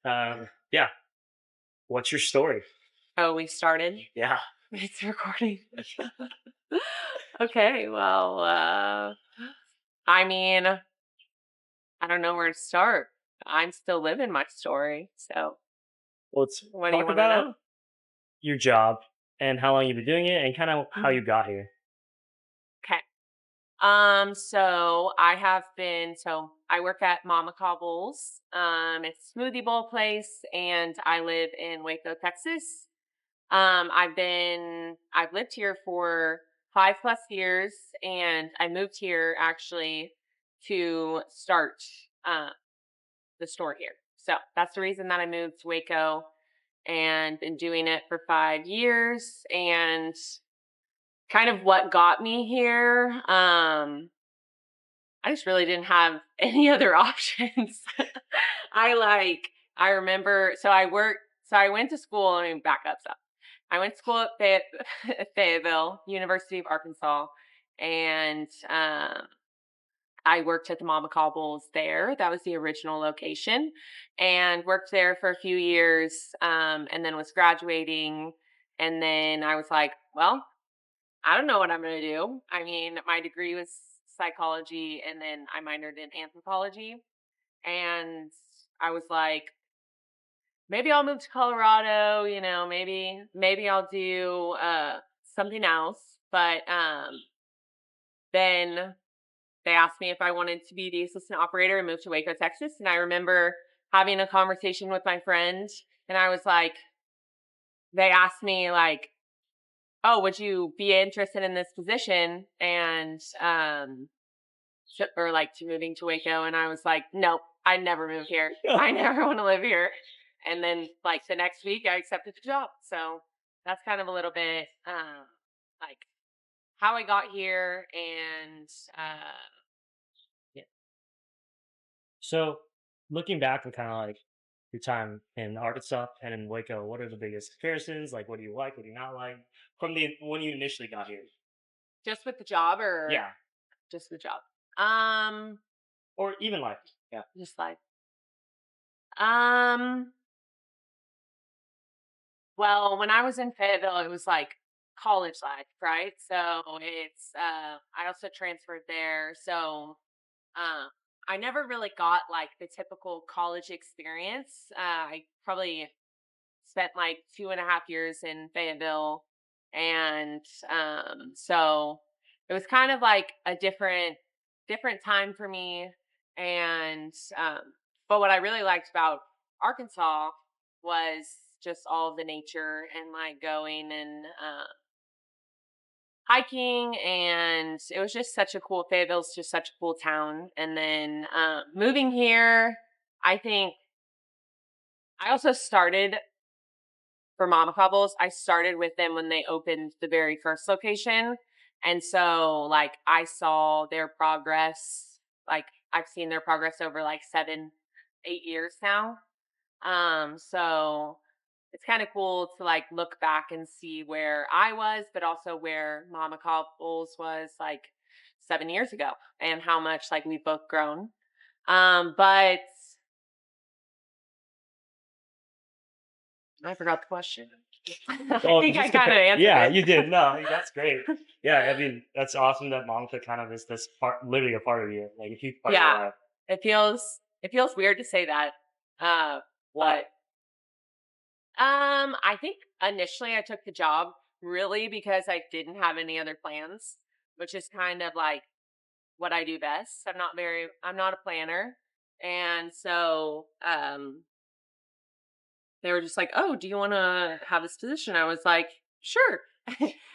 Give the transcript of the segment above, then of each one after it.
Yeah. What's your story? Oh, we started? Yeah. It's recording. Okay, well, I mean, I don't know where to start. I'm still living my story. So, Let's what do you talk want to about know? your job and how long you've been doing it and kind of how Mhm. you got here. Okay. So I work at Mamaka it's a smoothie bowl place, and I live in Waco, Texas. I've lived here for 5 plus years, and I moved here actually to start uh, the store here. So that's the reason that I moved to Waco and been doing it for 5 years. And kind of what got me here, I just really didn't have any other options. I remember, so I went to school. Let me back up. So I went to school at Fayetteville, University of Arkansas, and I worked at the Mama Cobbles there. That was the original location, and worked there for a few years, and then was graduating. And then I was like, well, I don't know what I'm going to do. I mean, my degree was psychology, and then I minored in anthropology. And I was like, maybe I'll move to Colorado, maybe I'll do something else. But then they asked me if I wanted to be the assistant operator and move to Waco, Texas. And I remember having a conversation with my friend, and I was like, they asked me like, "Oh, would you be interested in this position?" And or like to moving to Waco, and I was like, "Nope, I never move here. I never want to live here." And then like the next week, I accepted the job. So that's kind of a little bit like how I got here, and uh, yeah. So, looking back on kind of like your time in Arkansas and in Waco, what are the biggest comparisons? Like, what do you like? What do you not like from the when you initially got here? Just with the job, or Yeah, just the job? Um, or even like, yeah, just like um. Well, when I was in Fayetteville, it was like college life, right? So it's I also transferred there. So um I never really got like the typical college experience. I probably spent like 2.5 years in Fayetteville, and so it was kind of like a different time for me. And but what I really liked about Arkansas was just all of the nature, and like going and hiking, and it was just such a cool Fayetteville's just such a cool town. And then moving here, I think I also started for Mama Couples. I started with them when they opened the very first location. And so like I saw their progress. Like I've seen their progress over like 7, 8 years now. So it's kind of cool to like look back and see where I was, but also where Mama Couples was like 7 years ago, and how much like we've both grown. But I forgot the question. I well, think I just kind compare. of answered Yeah, it. you did. No, that's great. Yeah, I mean, that's awesome that Monica kind of is this part, literally a part of you, like a huge part of your Yeah, life. it feels weird to say that. Why? But I think initially I took the job really because I didn't have any other plans, which is kind of like what I do best. I'm not a planner. And so they were just like, "Oh, do you want to have this position?" I was like, "Sure."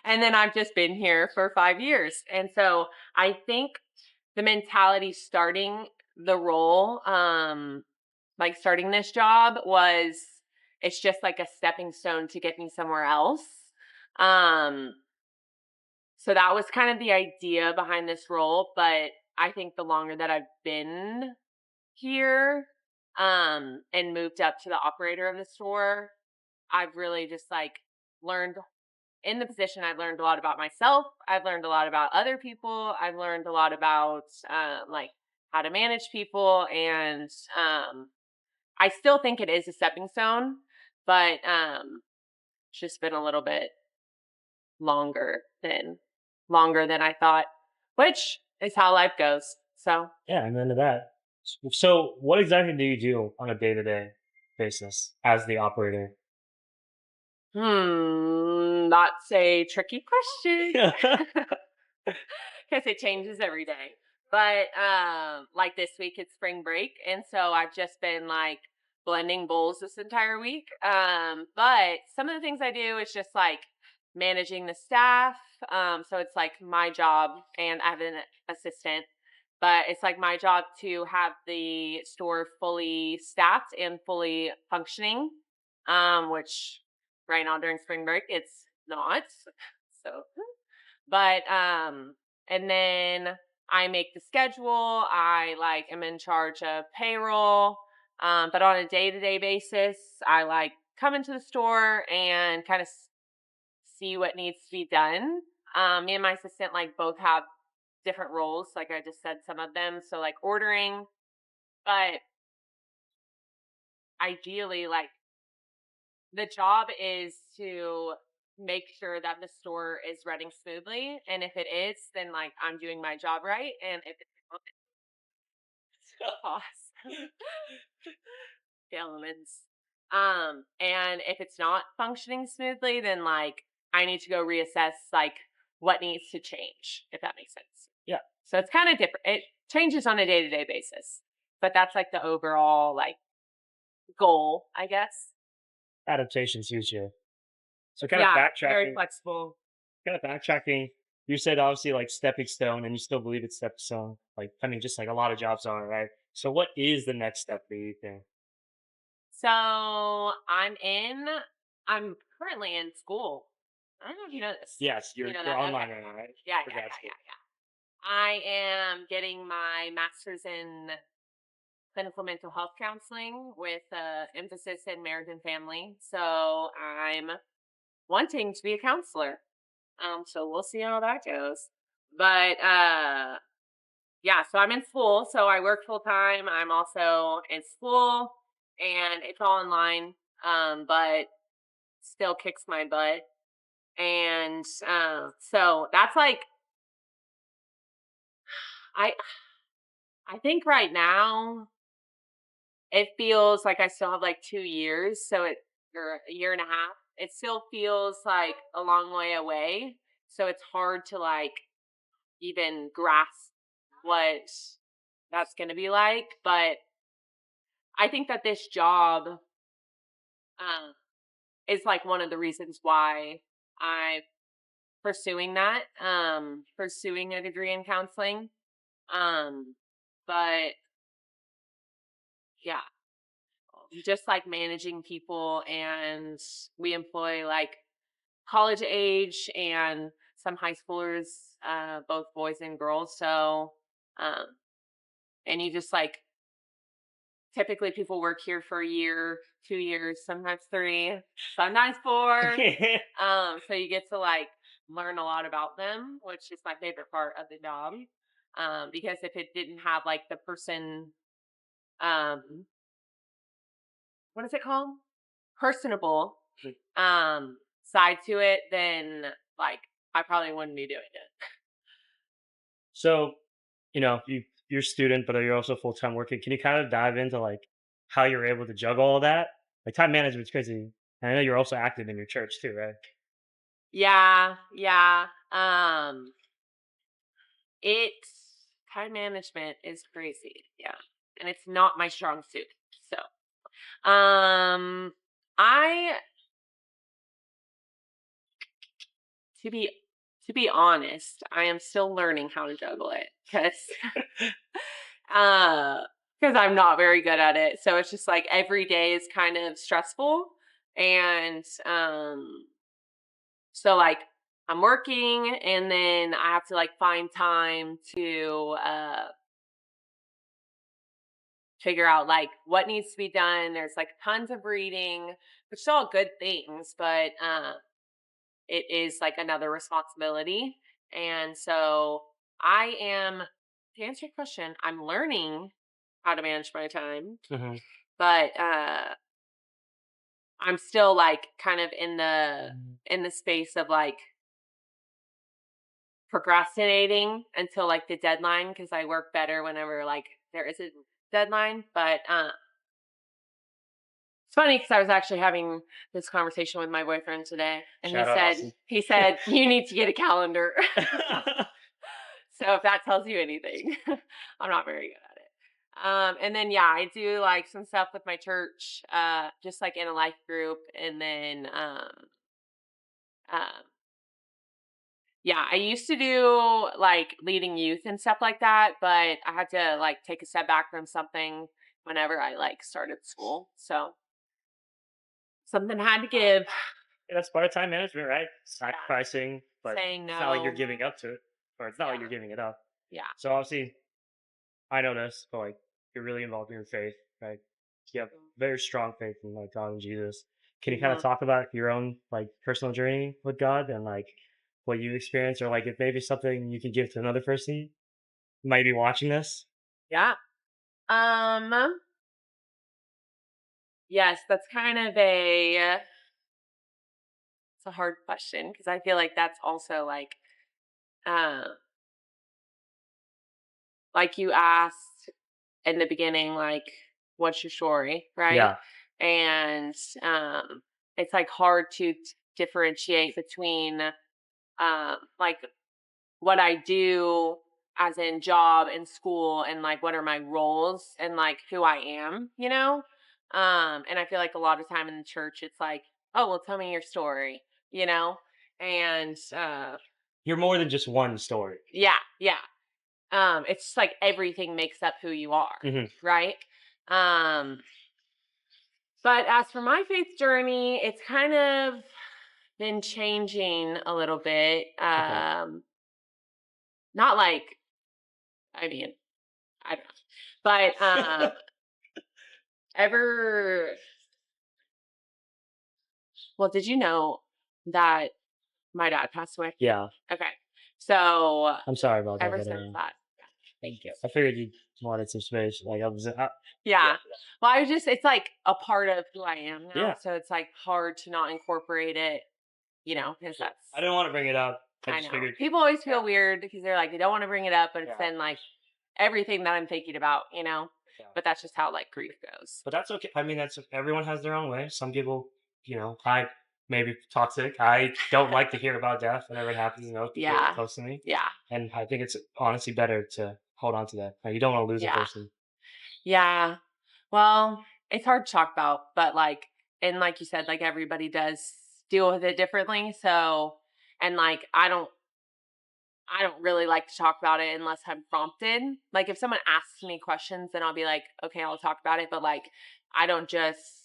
And then I've just been here for 5 years. And so I think the mentality starting the role, like starting this job, was it's just like a stepping stone to get me somewhere else. Um, so that was kind of the idea behind this role. But I think the longer that I've been here, and moved up to the operator of the store, I've really just like learned in the position. I've learned a lot about myself. I've learned a lot about other people. I've learned a lot about like how to manage people, and I still think it is a stepping stone, but it's just been a little bit longer than longer than I thought, which is how life goes. So, Yeah, I'm into that. So, what exactly do you do on a day to day basis as the operator? that's a tricky question Yeah. because it changes every day. But like this week, it's spring break, and so I've just been like blending bowls this entire week. But some of the things I do is just like managing the staff. So it's like my job, and I have an assistant. But it's like my job to have the store fully staffed and fully functioning, which right now during spring break it's not. So, but and then I make the schedule. I like am in charge of payroll. But on a day-to-day basis, I like come into the store and kind of see what needs to be done. Me and my assistant like both have different roles. Like I just said, some of them. So like ordering, but ideally, like the job is to make sure that the store is running smoothly. And if it is, then like I'm doing my job right. And if it's not, it's pause. The elements. And if it's not functioning smoothly, then like I need to go reassess like what needs to change, if that makes sense. Yeah, So it's kind of different. It changes on a day-to-day basis. But that's like the overall like goal, I guess. adaptation's huge here. So, Yeah, very flexible. kind of backtracking. You said obviously like stepping stone, and you still believe it's stepping stone. Like, I mean, just like a lot of jobs are, right? So, what is the next step for you? Think? So I'm currently in school. I don't know if you know this. Yes, You know you're that? Okay. online right now, right? Yeah, For yeah, grad yeah, school. yeah, yeah. I am getting my master's in clinical mental health counseling with emphasis in marriage and family. So I'm wanting to be a counselor. So we'll see how that goes. But yeah, so I'm in school. So I work full time. I'm also in school, and it's all online. But still kicks my butt. And so that's like I I think right now it feels like I still have like 2 years, so it or a year and a half. It still feels like a long way away. So it's hard to like even grasp what that's gonna be like. But I think that this job uh, is like one of the reasons why I'm pursuing that, pursuing a degree in counseling. Um, but yeah, just like managing people, and we employ like college age and some high schoolers, both boys and girls. So, um, and you just like typically people work here for a year, 2 years, sometimes three, sometimes four. So you get to like learn a lot about them, which is my favorite part of the job. Because if it didn't have like the person, um, what is it called? Personable side to it, then like I probably wouldn't be doing it. So, you're a student, but you're also full time working. Can you kind of dive into like how you're able to juggle all that? Like time management's crazy. And I know you're also active in your church too, right? Yeah, yeah. It's time management is crazy. Yeah. And it's not my strong suit. So, I to be to be honest, I am still learning how to juggle it uh because I'm not very good at it. So it's just like every day is kind of stressful. And so like I'm working, and then I have to like find time to figure out like what needs to be done. There's like tons of reading, which is all good things, but it is like another responsibility. And so I am, to answer your question, I'm learning how to manage my time. Hmm. but I'm still like kind of Mm. in the space of like procrastinating until like the deadline because I work better whenever like there is a deadline. But it's funny because I was actually having this conversation with my boyfriend today, and Shout out Austin. he said you need to get a calendar. So if that tells you anything, I'm not very good at it. And then yeah, I do like some stuff with my church, just like in a life group, and then um, yeah, I used to do like leading youth and stuff like that, but I had to like take a step back from something whenever I like started school. So something had to give. Yeah, that's part of time management, right? Yeah, Sacrificing, but saying it's not like you're no. giving up to it, or it's not like you're Yeah, giving it up. yeah. So obviously, I know this, but like you're really involved in your faith, right? You have very strong faith in like God and Jesus. Can you kind of Mhm. talk about your own like personal journey with God and like what you experienced, or like if maybe something you could give to another person who might be watching this? Yeah. Um. Yes, that's kind of a it's a hard question because I feel like that's also uh like you asked in the beginning, like, what's your story, right? Yeah, And it's like hard to differentiate between like what I do as in job and school and like what are my roles and like who I am, you know? And I feel like a lot of time in the church it's like, oh well tell me your story, you know? And you're more than just one story. yeah, yeah. It's just like everything makes up who you are, Hmm. right? Um, but as for my faith journey, it's kind of been changing a little bit. Okay. Not like, I mean, I don't know, but ever. Well, did you know that my dad passed away? Yeah, Okay, so I'm sorry about that, ever but since that, thank you. I figured you wanted some space. Like I was, Yeah. Well, I was just, it's like a part of who I am now. yeah. So it's like hard to not incorporate it, you know, because Yeah. that's, I didn't want to bring it up. I I just know. figured. People always feel Yeah. weird because they're like, they don't want to bring it up, but it's Yeah. then like everything that I'm thinking about, you know? Yeah. But that's just how like grief goes. But that's okay. I mean, that's everyone has their own way. Some people, I maybe toxic. I don't like to hear about death whenever it happens. People that are Yeah. close to me, Yeah. and I think it's honestly better to hold on to that. Like, you don't want to lose a Yeah. person. Yeah. Well, it's hard to talk about, but like, and like you said, like everybody does deal with it differently. So, and like, I don't really like to talk about it unless I'm prompted. Like if someone asks me questions, then I'll be like, okay, I'll talk about it. But like, I don't just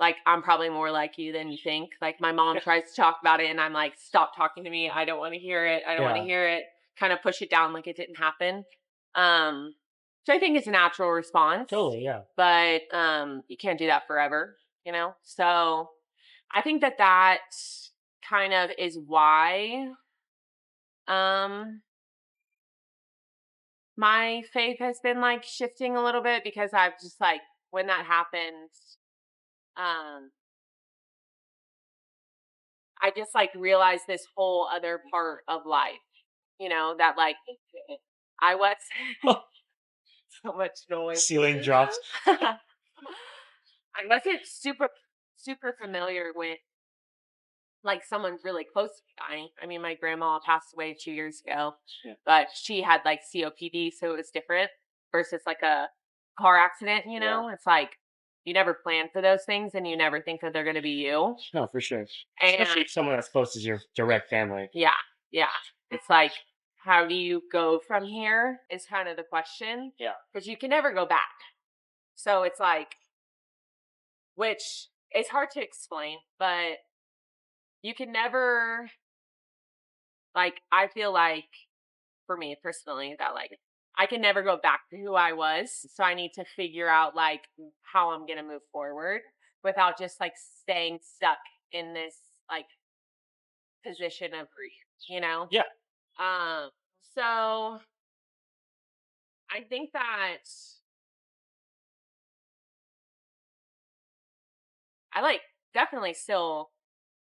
like I'm probably more like you than you think. Like my mom tries to talk about it, and I'm like, stop talking to me. I don't want to hear it. I don't want to Yeah, hear it. Kind of push it down like it didn't happen. Um, so I think it's a natural response, totally. Yeah. but you can't do that forever, you know. So I think that that kind of is why um my faith has been like shifting a little bit because I've just like when that happens, um, I just like realized this whole other part of life, you know, that like I was so much noise. Ceiling drops. I wasn't super familiar with like someone really close to me dying. I mean, my grandma passed away 2 years ago, Yeah. but she had like COPD, so it was different versus like a car accident, you Yeah. know? It's like you never plan for those things and you never think that they're going to be you. No, for sure. And Especially someone that's close as your direct family. yeah, yeah. It's like, how do you go from here is kind of the question Yeah. because you can never go back. So it's like, which it's hard to explain, but you can never, like, I feel like for me personally that like I can never go back to who I was. So I need to figure out like how I'm gonna move forward without just like staying stuck in this like position of grief, you know? Yeah. Um so I think that I like definitely still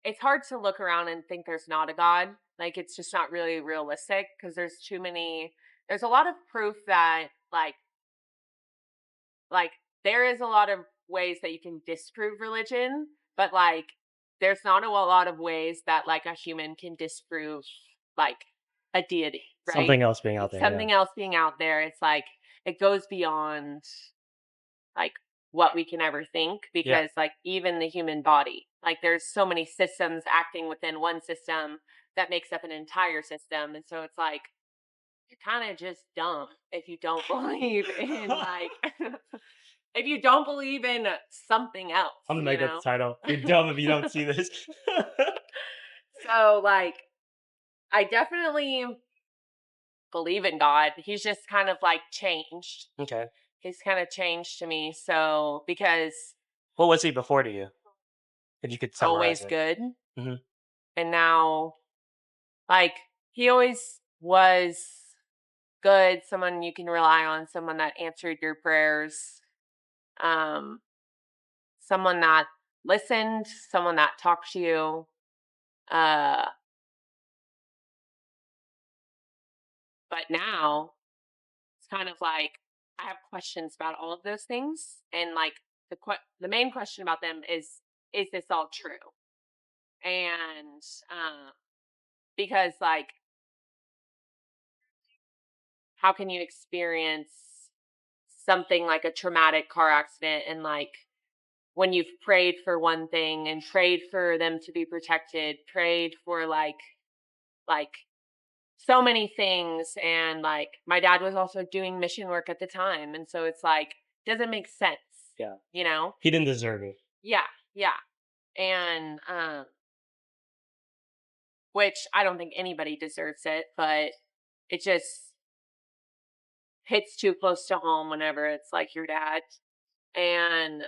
it's hard to look around and think there's not a God. Like it's just not really realistic because there's a lot of proof that like there is a lot of ways that you can disprove religion, but there's not a lot of ways that like a human can disprove like a deity, right? Something else being out It's there, yeah. something else being out there. It's like it goes beyond like what we can ever think Yeah. because like even the human body, like there's so many systems acting within one system that makes up an entire system. And so it's like you're kind of just dumb if you don't believe in like if you don't believe in something else, I'm gonna you make that the know? title. You're dumb if you don't see this. So, like, I definitely believe in God. He's just kind of like changed. Okay. He's kind of changed to me. So, because What was he before to you? If you could summarize always it. good. Hmm. And now, like, he always was good, someone you can rely on, someone that answered your prayers, um, someone that listened, someone that talked to you. Uh, but now it's kind of like I have questions about all of those things, and like the main question about them is this all true? And because like how can you experience something like a traumatic car accident and like when you've prayed for one thing and prayed for them to be protected, prayed for like so many things, and like my dad was also doing mission work at the time, and so it's like doesn't make sense, Yeah. you know? He didn't deserve it. Yeah, yeah. And which I don't think anybody deserves it, but it just hits too close to home whenever it's like your dad. And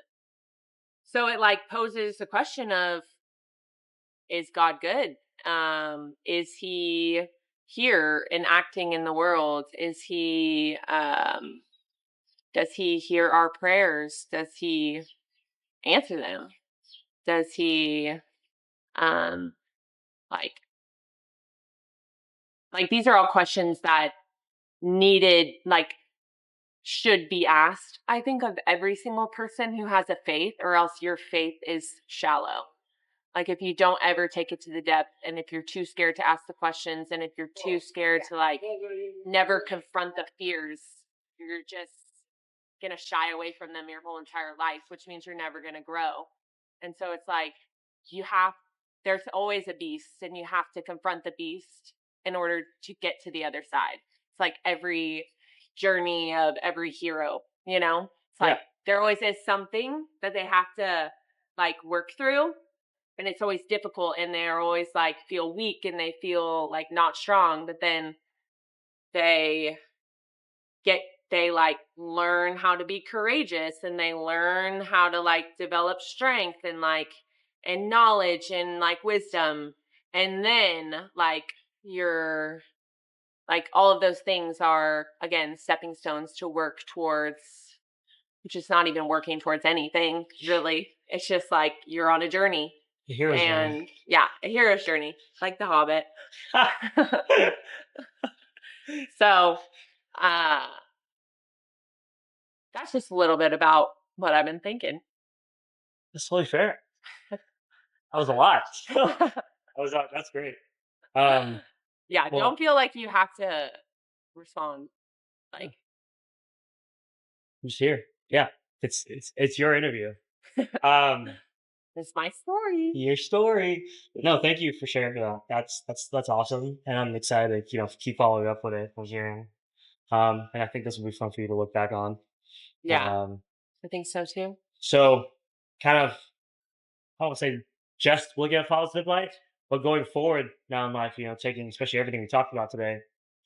so it like poses the question of is God good? Is he here and acting in the world? Is he does he hear our prayers? Does he answer them? Does he um like these are all questions that needed like should be asked, I think, of every single person who has a faith, or else your faith is shallow. Like if you don't ever take it to the depth, and if you're too scared to ask the questions, and if you're too scared to like never confront the fears, you're just gonna shy away from them your whole entire life, which means you're never gonna grow. And so it's like you have there's always a beast, and you have to confront the beast in order to get to the other side. It's like every journey of every hero, you know? It's Yeah. like there always is something that they have to like work through, and it's always difficult, and they're always like feel weak, and they feel like not strong, but then they get they like learn how to be courageous, and they learn how to like develop strength and and knowledge and like wisdom, and then like you're like all of those things are again stepping stones to work towards, which is not even working towards anything really. It's just like you're on a journey. The hero's journey. And yeah, a hero's journey, like the Hobbit. So uh that's just a little bit about what I've been thinking. That's totally fair. That was a lot. That's great. Um, Yeah, don't well, feel like you have to respond. yeah, Like, I'm just here. Yeah. It's your interview. Um, this is my story. your story. No, thank you for sharing that. That's awesome. And I'm excited to, keep following up with it from hearing. And I think this will be fun for you to look back on. Yeah, Um, I think so too. so kind of, I won't say just looking at positive light, but going forward now in life, taking especially everything we talked about today,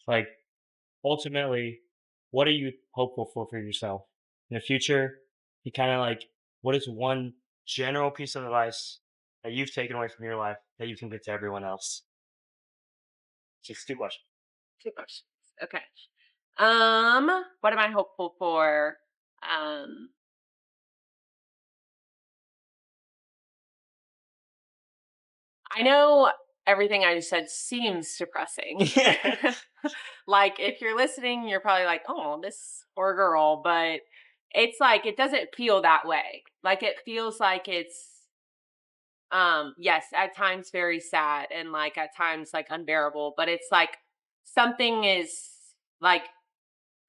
like ultimately, what are you hopeful for yourself in the future? You kind of like, what is one general piece of advice that you've taken away from your life that you can give to everyone else? Just two questions. Two questions. Okay. What am I hopeful for? Um, I know everything I just said seems depressing. Like, if you're listening, you're probably like, "Oh, this poor girl," but it's like it doesn't feel that way. Like, it feels like it's, yes, at times very sad and, like, at times, like, unbearable, but it's like something is, like,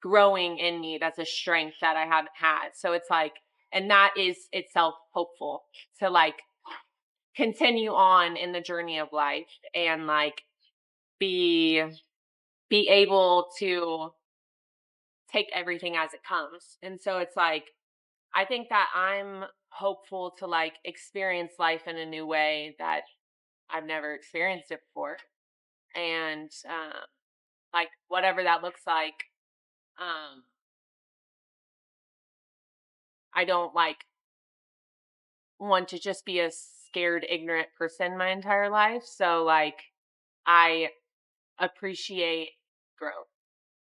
growing in me that's a strength that I haven't had. So it's like, and that is itself hopeful to, like, continue on in the journey of life and, like, be able to take everything as it comes. And so it's like I think that I'm hopeful to, like, experience life in a new way that I've never experienced it before. And like, whatever that looks like, um I don't, like, want to just be a scared ignorant person my entire life. So, like, I appreciate growth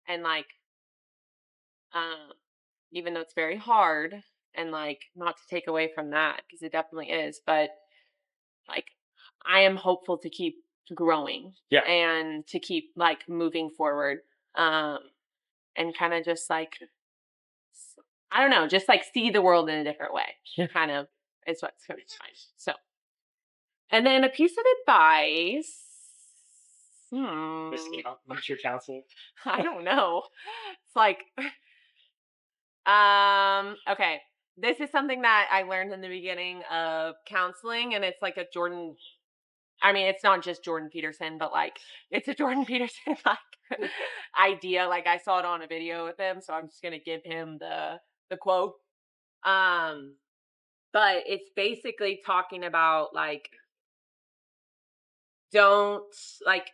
and, like, um even though it's very hard, and, like, not to take away from that because it definitely is, but, like, I am hopeful to keep growing Yeah. and to keep, like, moving forward, um, and kinda just, like, I don't know, just, like, see the world in a different way, Yeah. kind of is what's coming to mind. So, and then a piece of advice, Just hmm, what's your counsel? I don't know. It's like, okay. This is something that I learned in the beginning of counseling, and it's like a Jordan. I mean, it's not just Jordan Peterson, but, like, it's a Jordan Peterson like idea. Like, I saw it on a video with him, so I'm just gonna give him the quote. Um, but it's basically talking about, like, don't, like,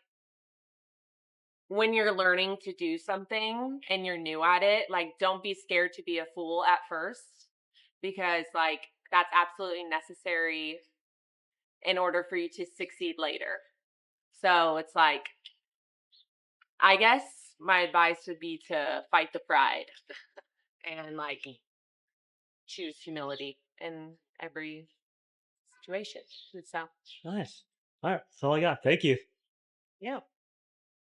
when you're learning to do something and you're new at it, like, don't be scared to be a fool at first because, like, that's absolutely necessary in order for you to succeed later. So it's like, I guess my advice would be to fight the pride and, like, choose humility in every situation. So, Nice. All right. That's all I got. Thank you. yeah.